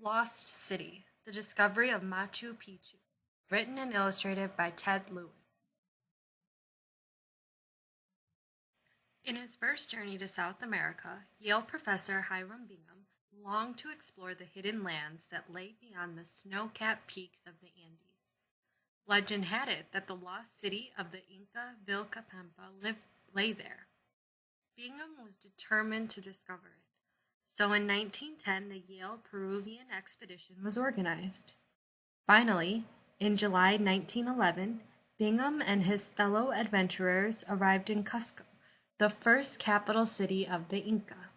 Lost City: The Discovery of Machu Picchu. Written and illustrated by Ted Lewin. In his first journey to South America, Yale professor Hiram Bingham longed to explore the hidden lands that lay beyond the snow-capped peaks of the Andes. Legend had it that the lost city of the Inca Vilcapampa lay there. Bingham was determined to discover it. So in 1910, the Yale Peruvian expedition was organized. Finally, in July 1911, Bingham and his fellow adventurers arrived in Cusco, the first capital city of the Inca.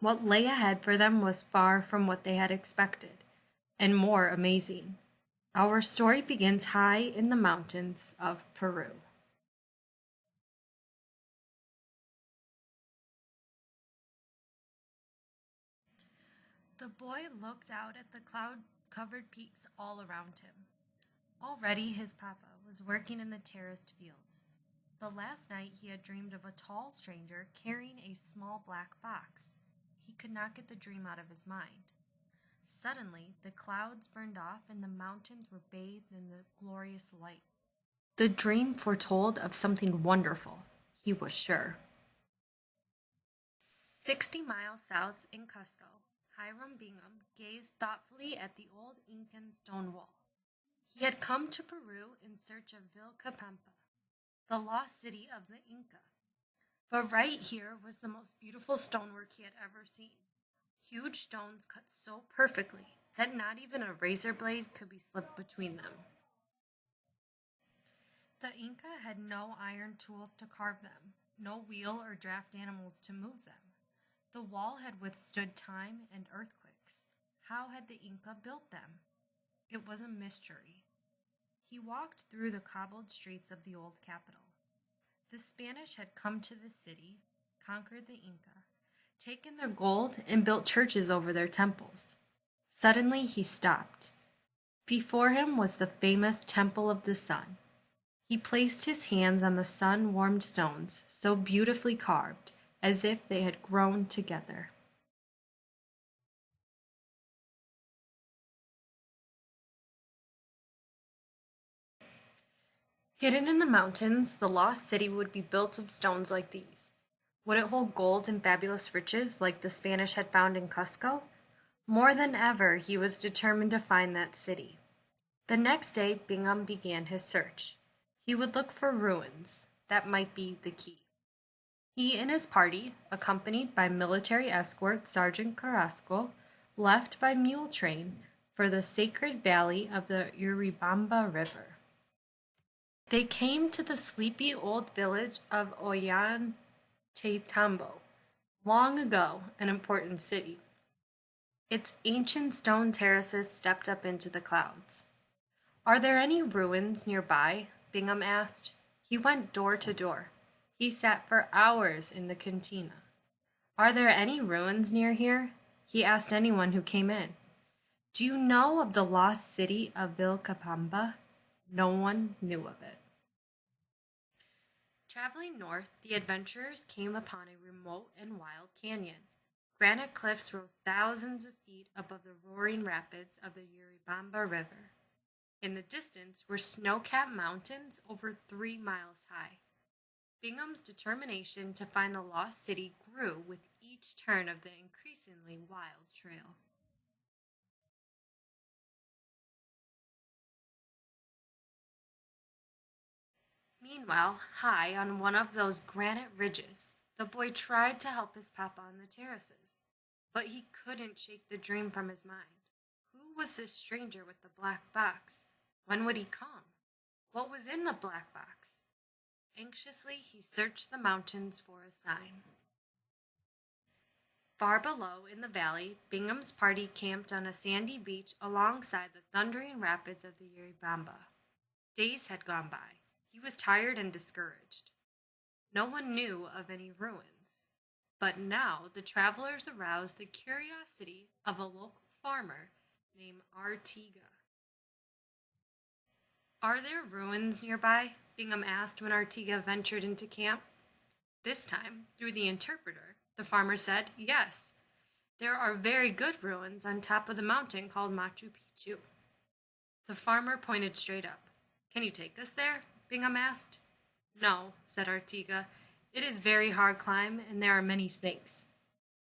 What lay ahead for them was far from what they had expected, and more amazing. Our story begins high in the mountains of Peru. The boy looked out at the cloud-covered peaks all around him. Already his papa was working in the terraced fields. But last night he had dreamed of a tall stranger carrying a small black box. He could not get the dream out of his mind. Suddenly, the clouds burned off and the mountains were bathed in the glorious light. The dream foretold of something wonderful, he was sure. 60 miles south in Cusco, Hiram Bingham gazed thoughtfully at the old Incan stone wall. He had come to Peru in search of Vilcapampa, the lost city of the Inca. But right here was the most beautiful stonework he had ever seen. Huge stones cut so perfectly that not even a razor blade could be slipped between them. The Inca had no iron tools to carve them, no wheel or draft animals to move them. The wall had withstood time and earthquakes. How had the Inca built them? It was a mystery. He walked through the cobbled streets of the old capital. The Spanish had come to the city, conquered the Inca, taken their gold, and built churches over their temples. Suddenly he stopped. Before him was the famous Temple of the Sun. He placed his hands on the sun-warmed stones, so beautifully carved, as if they had grown together. Hidden in the mountains, the lost city would be built of stones like these. Would it hold gold and fabulous riches like the Spanish had found in Cusco? More than ever, he was determined to find that city. The next day, Bingham began his search. He would look for ruins. That might be the key. He and his party, accompanied by military escort Sergeant Carrasco, left by mule train for the sacred valley of the Urubamba River. They came to the sleepy old village of Ollantaytambo, long ago an important city. Its ancient stone terraces stepped up into the clouds. "Are there any ruins nearby?" Bingham asked. He went door to door. He sat for hours in the cantina. "Are there any ruins near here?" he asked anyone who came in. "Do you know of the lost city of Vilcapamba?" No one knew of it. Traveling north, the adventurers came upon a remote and wild canyon. Granite cliffs rose thousands of feet above the roaring rapids of the Urubamba River. In the distance were snow-capped mountains over 3 miles high. Bingham's determination to find the lost city grew with each turn of the increasingly wild trail. Meanwhile, high on one of those granite ridges, the boy tried to help his papa on the terraces. But he couldn't shake the dream from his mind. Who was this stranger with the black box? When would he come? What was in the black box? Anxiously, he searched the mountains for a sign. Far below, in the valley, Bingham's party camped on a sandy beach alongside the thundering rapids of the Urubamba. Days had gone by. He was tired and discouraged. No one knew of any ruins. But now the travelers aroused the curiosity of a local farmer named Artiga. "Are there ruins nearby?" Bingham asked when Artiga ventured into camp. This time, through the interpreter, the farmer said, "Yes. There are very good ruins on top of the mountain called Machu Picchu. The farmer pointed straight up. Can you take us there? Bingham asked. No, said Artiga. It is very hard climb, and there are many snakes.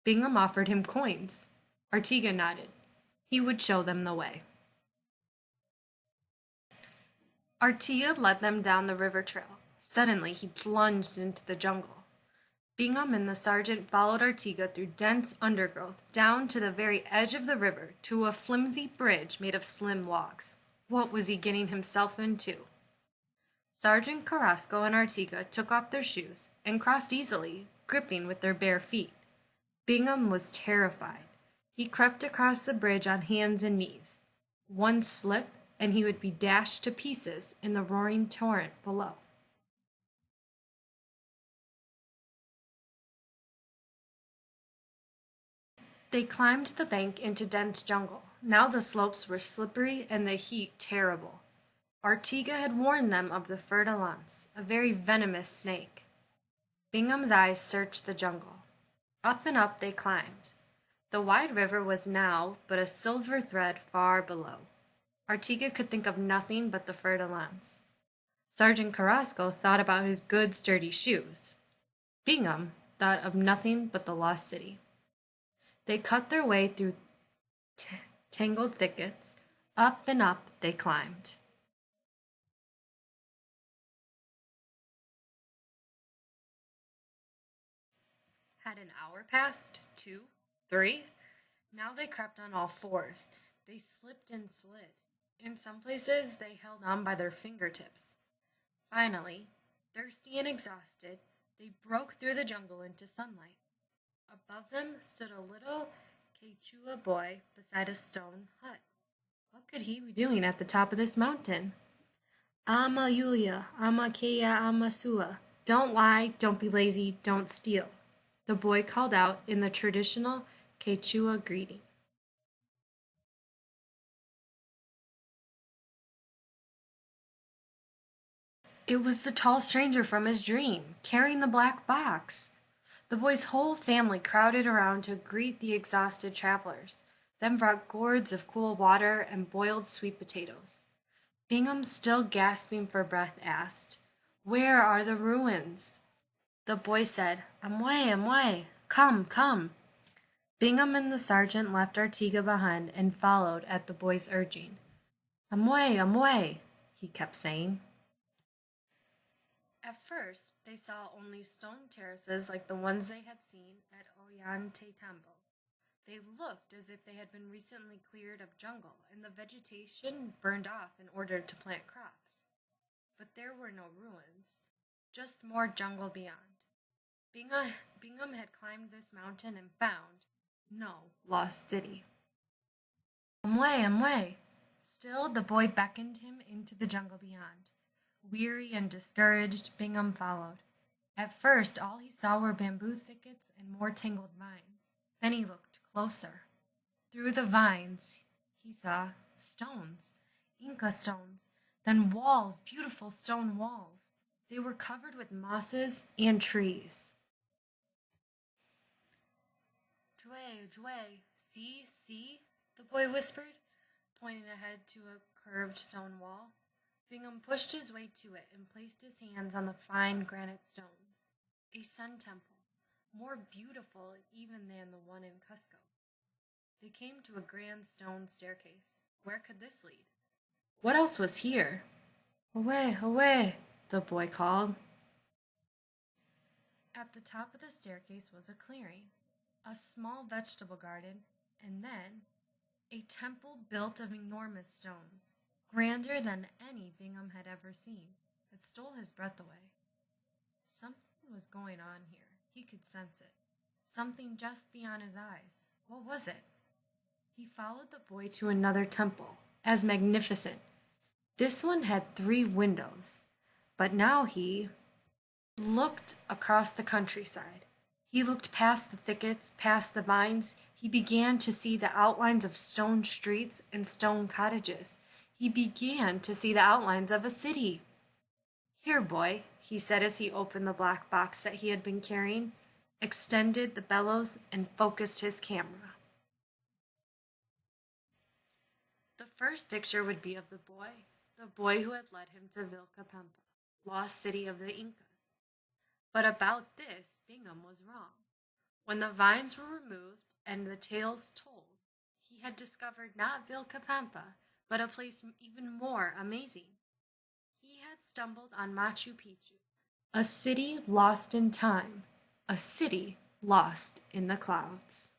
Bingham offered him coins. Artiga nodded. He would show them the way. Artiga led them down the river trail. Suddenly he plunged into the jungle. Bingham and the sergeant followed Artiga through dense undergrowth down to the very edge of the river to a flimsy bridge made of slim logs. What was he getting himself into? Sergeant Carrasco and Artiga took off their shoes and crossed easily, gripping with their bare feet. Bingham was terrified. He crept across the bridge on hands and knees. One slip, and he would be dashed to pieces in the roaring torrent below. They climbed the bank into dense jungle. Now the slopes were slippery and the heat terrible. Artiga had warned them of the fer-de-lance, a very venomous snake. Bingham's eyes searched the jungle. Up and up they climbed. The wide river was now but a silver thread far below. Artiga could think of nothing but the fer-de-lance. Sergeant Carrasco thought about his good sturdy shoes. Bingham thought of nothing but the lost city. They cut their way through tangled thickets. Up and up they climbed. Had an hour passed? 2? 3? Now they crept on all fours. They slipped and slid. In some places they held on by their fingertips. Finally, thirsty and exhausted, they broke through the jungle into sunlight. Above them stood a little Quechua boy beside a stone hut. What could he be doing at the top of this mountain? Ama Yulia, Ama Kea, Ama Sua. Don't lie, don't be lazy, don't steal. The boy called out in the traditional Quechua greeting. It was the tall stranger from his dream, carrying the black box. The boy's whole family crowded around to greet the exhausted travelers, then brought gourds of cool water and boiled sweet potatoes. Bingham, still gasping for breath, asked, "Where are the ruins?" The boy said, Amway, come, come." Bingham and the sergeant left Artiga behind and followed at the boy's urging. Amway, he kept saying. At first, they saw only stone terraces like the ones they had seen at Ollantaytambo. They looked as if they had been recently cleared of jungle and the vegetation burned off in order to plant crops. But there were no ruins, just more jungle beyond. Bingham had climbed this mountain and found no lost city. Amway. Still, the boy beckoned him into the jungle beyond. Weary and discouraged, Bingham followed. At first, all he saw were bamboo thickets and more tangled vines. Then he looked closer. Through the vines, he saw stones, Inca stones, then walls, beautiful stone walls. They were covered with mosses and trees. Jue, see, the boy whispered, pointing ahead to a curved stone wall. Bingham pushed his way to it and placed his hands on the fine granite stones. A sun temple, more beautiful even than the one in Cusco. They came to a grand stone staircase. Where could this lead? What else was here? Away, the boy called. At the top of the staircase was a clearing, a small vegetable garden, and then a temple built of enormous stones, grander than any Bingham had ever seen. It stole his breath away. Something was going on here. He could sense it. Something just beyond his eyes. What was it? He followed the boy to another temple, as magnificent. This one had 3 windows, but now he looked across the countryside. He looked past the thickets, past the vines. He began to see the outlines of stone streets and stone cottages. He began to see the outlines of a city. "Here, boy," he said as he opened the black box that he had been carrying, extended the bellows, and focused his camera. first picture would be of the boy who had led him to Vilcapampa, lost city of the Incas. But about this, Bingham was wrong. When the vines were removed and the tales told, he had discovered not Vilcapampa, but a place even more amazing. He had stumbled on Machu Picchu, a city lost in time, a city lost in the clouds.